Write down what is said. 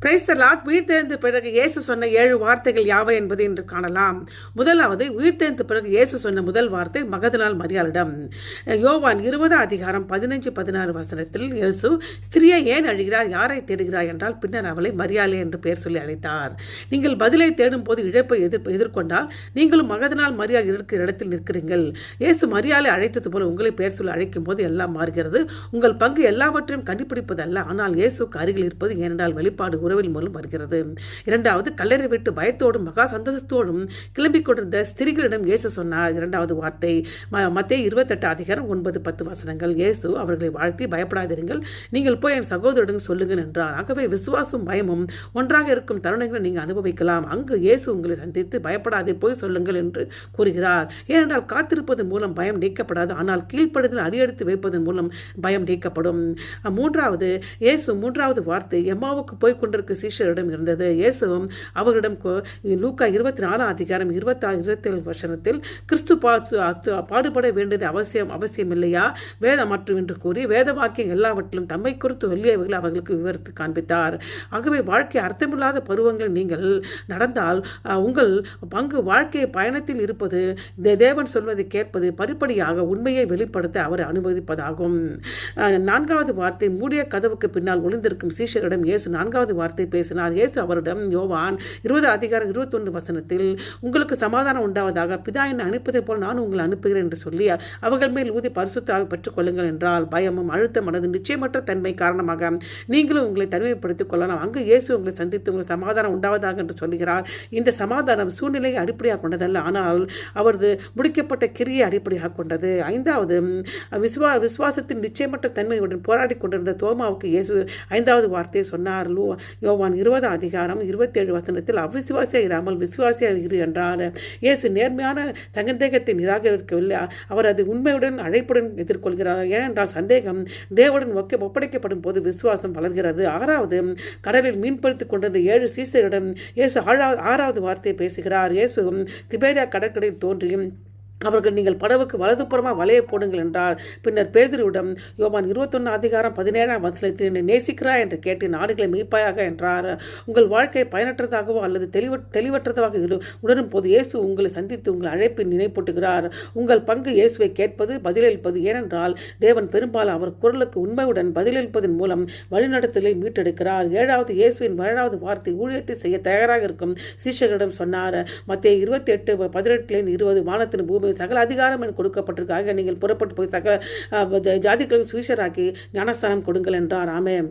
Praise the Lord. உயிர்த்தெழுந்த பிறகு இயேசு சொன்ன 7 வார்த்தைகள் யாவை என்பதை இன்று காணலாம். முதலாவது, உயிர்த்தெழுந்த பிறகு இயேசு சொன்ன முதல் வார்த்தை மகதலேனாள் மரியாளிடம். யோவான் 20:15-16 வசனத்தில் இயேசு, ஸ்திரியை ஏன் அழுகிறார், யாரை தேடுகிறார் என்றால் பின்னர் அவளை மரியாளே என்று பெயர் சொல்லி அழைத்தார். நீங்கள் பதிலை தேடும் போது இழப்பை எதிர்கொண்டால் நீங்களும் மகதலேனாள் மரியாள் இருக்கிற இடத்தில் நிற்கிறீர்கள். இயேசு மரியாளை அழைத்தது போல உங்களை பெயர் சொல்லி அழைக்கும் போது எல்லாம் மாறுகிறது. உங்கள் பங்கு எல்லாவற்றையும் கண்டுபிடிப்பதல்ல, ஆனால் இயேசுக்கு அருகில் இருப்பது. ஏனென்றால் வெளிப்பாடு உறவின் மூலம் வருகிறது. இரண்டாவது, கல்லறை விட்டு பயத்தோடும் மகா சந்தோஷத்தோடும் கிளம்பிக் கொண்டிருந்த ஸ்திரீகளிடம் இயேசு சொன்னார். இரண்டாவது வார்த்தை மத்தேயு 28:9-10 வசனங்கள். இயேசு அவர்களை வாழ்த்தி, பயப்படாதீர்கள், நீங்கள் போய் என் சகோதரருடன் சொல்லுங்கள் என்றார். ஆகவே விசுவாசம் பயமும் ஒன்றாக இருக்கும் தருணங்களை நீங்கள் அனுபவிக்கலாம். அங்கு இயேசு உங்களை சந்தித்து பயப்படாதே, போய் சொல்லுங்கள் என்று கூறுகிறார். ஏனென்றால் காத்திருப்பதன் மூலம் பயம் நீக்கப்படாது, ஆனால் கீழ்ப்படுதல் அடியெடுத்து வைப்பதன் மூலம் பயம் நீக்கப்படும். மூன்றாவது வார்த்தை எம்மாவுக்கு போய் கொண்டிருக்க சீஷரிடம் இருந்தது. இயேசுவும் அவர்களிடம் லூக்கா 24:26-27 வசனத்தில், கிறிஸ்து பாடுபட வேண்டியது அவசியம் இல்லையா வேதம் மற்றும் என்று கூறி வேத வாக்கியம் எல்லாவற்றிலும் தம்மை குறித்து வெள்ளியவைகளை அவர்களுக்கு விவரித்து காண்பித்தார். ஆகவே வாழ்க்கை அர்த்தமில்லாத பருவங்கள் நீங்கள் நடந்தால் உங்கள் பங்கு வாழ்க்கை பயணத்தில் இருப்பது, தேவன் சொல்வதை கேட்பது, படிப்படியாக உண்மையை வெளிப்படுத்த அவரை அனுமதிப்பதாகும். நான்காவது வார்த்தை, மூடிய கதவுக்கு பின்னால் ஒளிந்திருக்கும் சீஷரிடம் இயேசு 4வது வார்த்தை பேசினார். இயேசு அவரிடம் யோவான் 20:21 வசனத்தில், உங்களுக்கு சமாதானம் உண்டாவதாக, பிதா என்னை அனுப்பதை போல் நான் உங்களை அனுப்புகிறேன் என்று சொல்லி அவர்கள் மேல் ஊதி பரிசுத்த ஆவி பெற்றுக் கொள்ளுங்கள் என்றால், பயமும் அழுத்தமானது நிச்சயமற்ற தன்மை காரணமாக நீங்களும் உங்களை தனிமைப்படுத்திக் கொள்ளலாம். அங்கு இயேசு உங்களை சந்தித்து உங்களுக்கு சமாதானம் உண்டாவதாக என்று சொல்கிறார். இந்த சமாதானம் சூழ்நிலையை அடிப்படையாக கொண்டதல்ல, ஆனால் அவரது முடிக்கப்பட்ட கிரியை அடிப்படையாக கொண்டது. ஐந்தாவது, விசுவாசத்தின் நிச்சயமற்ற தன்மையுடன் போராடி கொண்டிருந்த தோமாவுக்கு இயேசு 5வது வார்த்தையை சொன்னார். யோவான் 20:27 வசனத்தில், அவ்விசுவாசியாக இராமல் விசுவாசியாக இரு என்றார். இயேசு நேர்மையான சந்தேகத்தை நிராகரிக்கவில்லை, அவர் அது உண்மையுடன் அழைப்புடன் எதிர்கொள்கிறார். ஏனென்றால் சந்தேகம் தேவனுடன் ஒப்படைக்கப்படும் போது விசுவாசம் வளர்கிறது. 6வது, கடலில் மீன்பிடித்துக் கொண்டிருந்த 7 சீசரிடம் இயேசு 6வது வார்த்தையை பேசுகிறார். இயேசு திபேரியா கடற்கரையில் தோன்றி அவர்கள், நீங்கள் படவுக்கு வலதுபுறமாக வலையை போடுங்கள் என்றார். பின்னர் பேதுருவிடம் யோவான் 21:17 வசனத்தில், என்னை நேசிக்கிறா என்று கேட்டு நாடுகளை மீட்பாயாக என்றார். உங்கள் வாழ்க்கை பயனற்றதாகவோ அல்லது தெளிவற்றதாக உணரும் போது இயேசு உங்களை சந்தித்து உங்கள் அழைப்பை நினைப்பூட்டுகிறார். உங்கள் பங்கு இயேசுவை கேட்பது, பதிலளிப்பது. ஏனென்றால் தேவன் பெரும்பாலும் அவர் குரலுக்கு உண்மையுடன் பதிலளிப்பதன் மூலம் வழிநடத்தலை மீட்டெடுக்கிறார். 7வது, இயேசுவின் 7வது வார்த்தை ஊழியத்தை செய்ய தயாராக இருக்கும் சீஷர்களிடம் சொன்னார். மத்தேயு 28:18-20, வானத்தின் பூமி சகல அதிகாரம் எனக்கு கொடுக்கப்பட்டிருக்காக, நீங்கள் புறப்பட்டு போய் சகல ஜாதிகளுக்கு சுவிசேஷராக்கி ஞானஸ்தானம் கொடுங்கள் என்றார். ஆமென்.